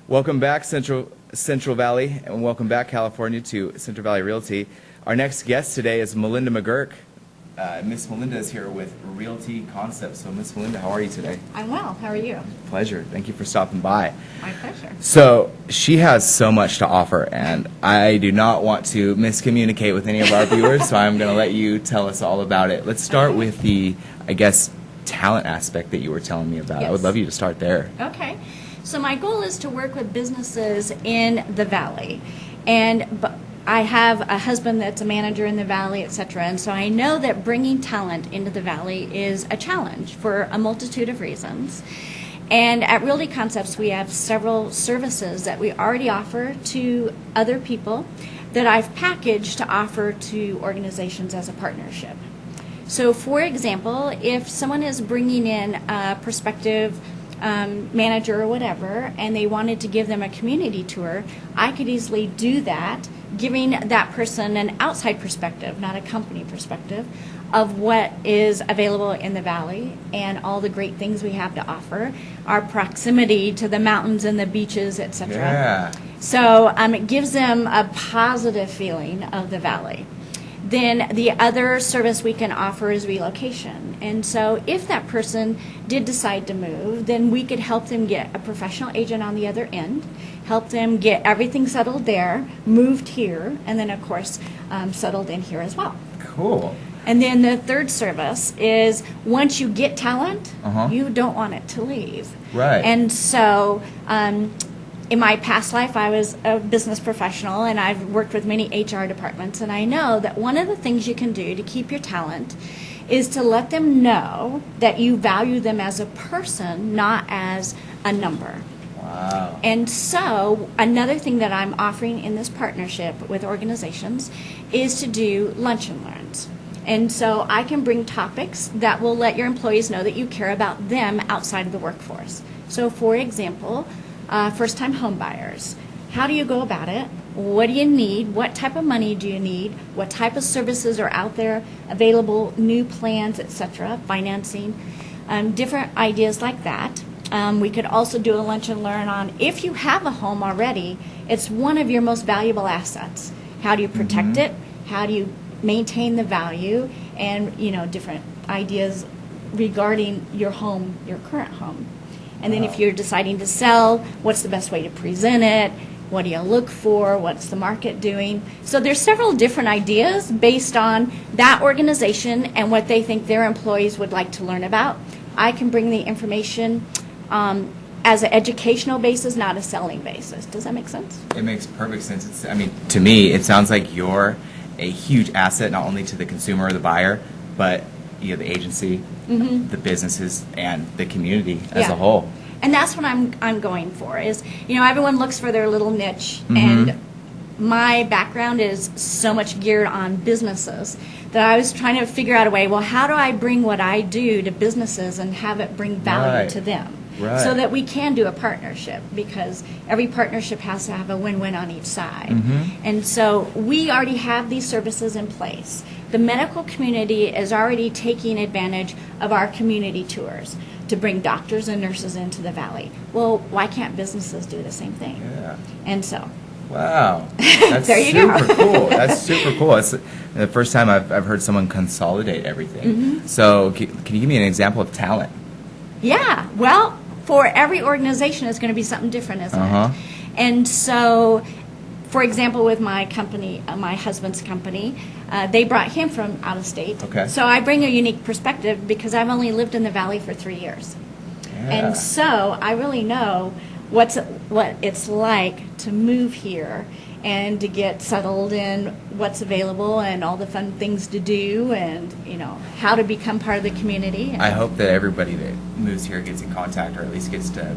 Welcome back, Central Valley, and welcome back, California, to Central Valley Realty. Our next guest today is Malinda McGurk. Miss Malinda is here with Realty Concepts. So, Miss Malinda, how are you today? I'm well. How are you? Pleasure. Thank you for stopping by. My pleasure. So, she has so much to offer, and I do not want to miscommunicate with any of our viewers, so I'm going to let you tell us all about it. Let's start with the, I guess, talent aspect that you were telling me about. Yes. I would love you to start there. Okay. So my goal is to work with businesses in the Valley. And I have a husband that's a manager in the Valley, etc. And so I know that bringing talent into the Valley is a challenge for a multitude of reasons. And at Realty Concepts, we have several services that we already offer to other people that I've packaged to offer to organizations as a partnership. So, for example, if someone is bringing in a prospective manager or whatever, and they wanted to give them a community tour, I could easily do that, giving that person an outside perspective, not a company perspective, of what is available in the Valley and all the great things we have to offer, our proximity to the mountains and the beaches, etc. Yeah. So it gives them a positive feeling of the Valley. Then the other service we can offer is relocation. And so if that person did decide to move, then we could help them get a professional agent on the other end, help them get everything settled there, moved here, and then, of course, settled in here as well. Cool. And then the third service is once you get talent, you don't want it to leave. Right. And so in my past life, I was a business professional, and I've worked with many HR departments, and I know that one of the things you can do to keep your talent is to let them know that you value them as a person, not as a number. Wow. And so another thing that I'm offering in this partnership with organizations is to do lunch and learns. And so I can bring topics that will let your employees know that you care about them outside of the workforce. So, for example, first-time home buyers. How do you go about it? What do you need? What type of money do you need? What type of services are out there available, new plans, etc., financing, different ideas like that. We could also do a lunch and learn on if you have a home already, it's one of your most valuable assets. How do you protect it? How do you maintain the value? And, different ideas regarding your home, your current home. And then if you're deciding to sell, what's the best way to present it? What do you look for? What's the market doing? So there's several different ideas based on that organization and what they think their employees would like to learn about. I can bring the information as an educational basis, not a selling basis. Does that make sense? It makes perfect sense. To me, it sounds like you're a huge asset, not only to the consumer or the buyer, but the agency, the businesses, and the community as a whole. And that's what I'm going for is, everyone looks for their little niche, and my background is so much geared on businesses that I was trying to figure out a way, well, how do I bring what I do to businesses and have it bring value to them? Right. So that we can do a partnership, because every partnership has to have a win-win on each side. And so we already have these services in place. The medical community is already taking advantage of our community tours to bring doctors and nurses into the Valley. Well, why can't businesses do the same thing? Yeah. And so. Wow. That's there you super go. cool. That's super cool. It's the first time I've heard someone consolidate everything. So can you give me an example of talent? Yeah. Well, for every organization, it's going to be something different, isn't it? And so, for example, with my company, my husband's company, they brought him from out of state. Okay. So I bring a unique perspective because I've only lived in the Valley for 3 years. Yeah. And so I really know what it's like to move here and to get settled in what's available and all the fun things to do and, how to become part of the community. I hope that everybody that moves here gets in contact, or at least gets to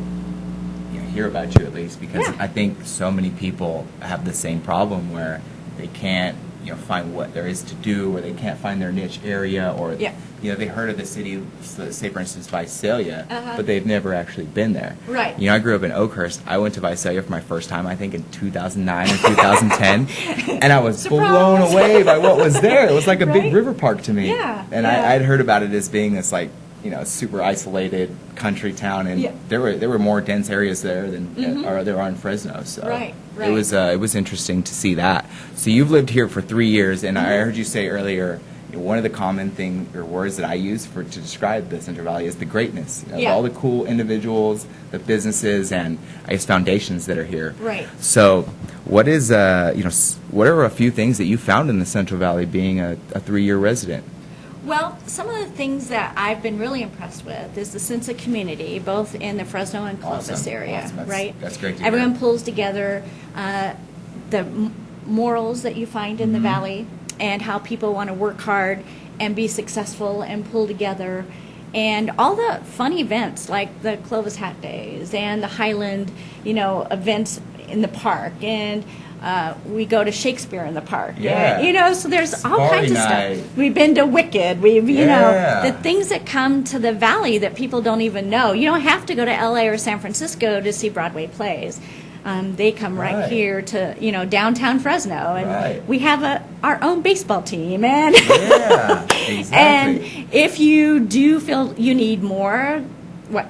hear about you at least, because I think so many people have the same problem where they can't find what there is to do, or they can't find their niche area, or they heard of the city, say for instance Visalia, but they've never actually been there. Right. I grew up in Oakhurst. I went to Visalia for my first time, I think in 2009 or 2010, and I was blown away by what was there. It was like a big river park to me. Yeah. And I'd heard about it as being this like super isolated country town, and Yeah. there were more dense areas there than or there are in Fresno. So Right. it was interesting to see that. So you've lived here for 3 years, and I heard you say earlier, one of the common thing or words that I use to describe the Central Valley is the greatness. Of Yeah. all the cool individuals, the businesses, and I guess foundations that are here. Right. So, what is what are a few things that you found in the Central Valley being a 3-year resident? Well, some of the things that I've been really impressed with is the sense of community, both in the Fresno and Columbus Awesome. area, Awesome. right? That's great to Everyone hear. pulls together, the morals that you find in the Mm-hmm. valley, and how people want to work hard and be successful and pull together, and all the fun events like the Clovis Hat Days and the Highland, events in the park, and we go to Shakespeare in the park. Yeah. So there's all Safari kinds of night. stuff. We've been to Wicked. We've, Yeah. the things that come to the valley that people don't even know. You don't have to go to LA or San Francisco to see Broadway plays. They come right Right. here to, downtown Fresno. And Right. we have our own baseball team. And, Yeah, exactly. and if you do feel you need more,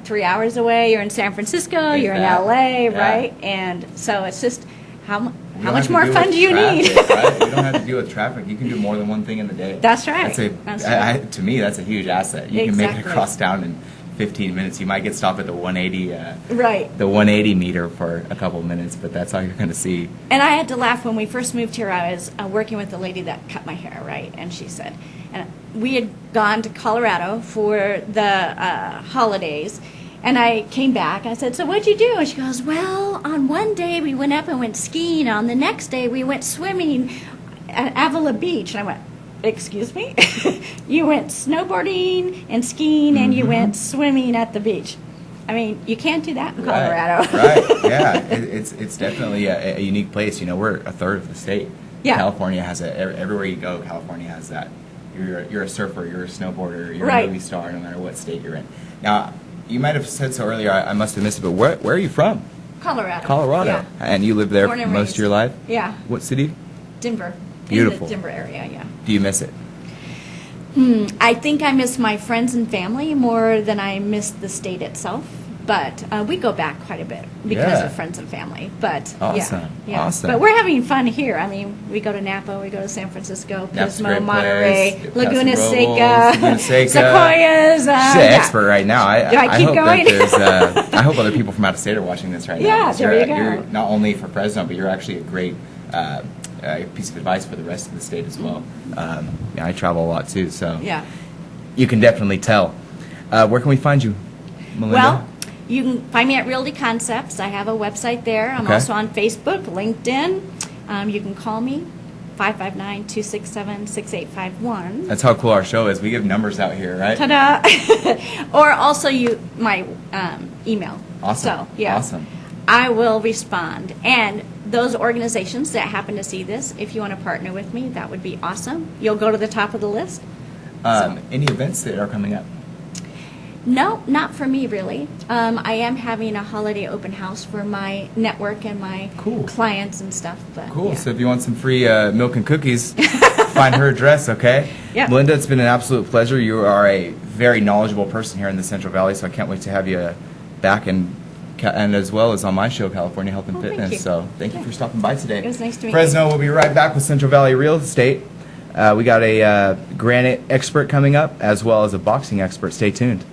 3 hours away, you're in San Francisco, If you're in that. LA, Yeah. right? And so it's just, how You don't much have to more deal fun with do you need? traffic, right? You don't have to deal with traffic. You can do more than one thing in the day. That's right. That's That's right. to me, that's a huge asset. You can make it Exactly. across town in 15 minutes. You might get stopped at the 180, Right. the 180 meter for a couple of minutes, but that's all you're going to see. And I had to laugh when we first moved here. I was working with the lady that cut my hair, right? And she said, and we had gone to Colorado for the holidays, and I came back. I said, "So what'd you do?" And she goes, "Well, on one day we went up and went skiing. On the next day we went swimming at Avila Beach." And I went, "Excuse me? You went snowboarding and skiing, and you went swimming at the beach." I mean, you can't do that in Colorado. Right. Yeah. It's definitely a unique place. We're a third of the state. Yeah. California has everywhere you go, California has that. You're a surfer, you're a snowboarder, you're Right. a movie star, no matter what state you're in. Now, you might have said so earlier, I must have missed it, but where are you from? Colorado. Colorado. Yeah. And you lived there Born and most raised. of your life? Yeah. What city? Denver. Beautiful. In the Denver area, yeah. Do you miss it? I think I miss my friends and family more than I miss the state itself. But we go back quite a bit because Yeah. of friends and family. But Awesome. yeah. Awesome. But we're having fun here. I mean, we go to Napa, we go to San Francisco, Napa's a Pismo, great Monterey, place. Laguna Paso Seca, Robles, Laguna Seca. Sequoias. She's an yeah. expert right now. Do I keep hope going? that there's, I hope other people from out of state are watching this right now. Yeah, because there you go. You're not only for Fresno, but you're actually a great piece of advice for the rest of the state as well. I travel a lot too, so Yeah. you can definitely tell. Where can we find you, Malinda? Well, you can find me at Realty Concepts. I have a website there. I'm Okay. also on Facebook, LinkedIn. You can call me, 559-267-6851. That's how cool our show is. We give numbers out here, right? Ta-da! Or also my email. Awesome. So, yeah. Awesome. I will respond. And those organizations that happen to see this, if you want to partner with me, that would be awesome. You'll go to the top of the list. Any events that are coming up? No, not for me, really. I am having a holiday open house for my network and my Cool. clients and stuff. But, Cool. yeah. So if you want some free milk and cookies, find her address, okay? Yeah. Malinda, it's been an absolute pleasure. You are a very knowledgeable person here in the Central Valley, so I can't wait to have you back and as well as on my show, California Health and Oh, thank Fitness. you. So thank you Yeah. for stopping by today. It was nice to meet Fresno, we'll be right back with Central Valley Real Estate. We got a granite expert coming up as well as a boxing expert. Stay tuned.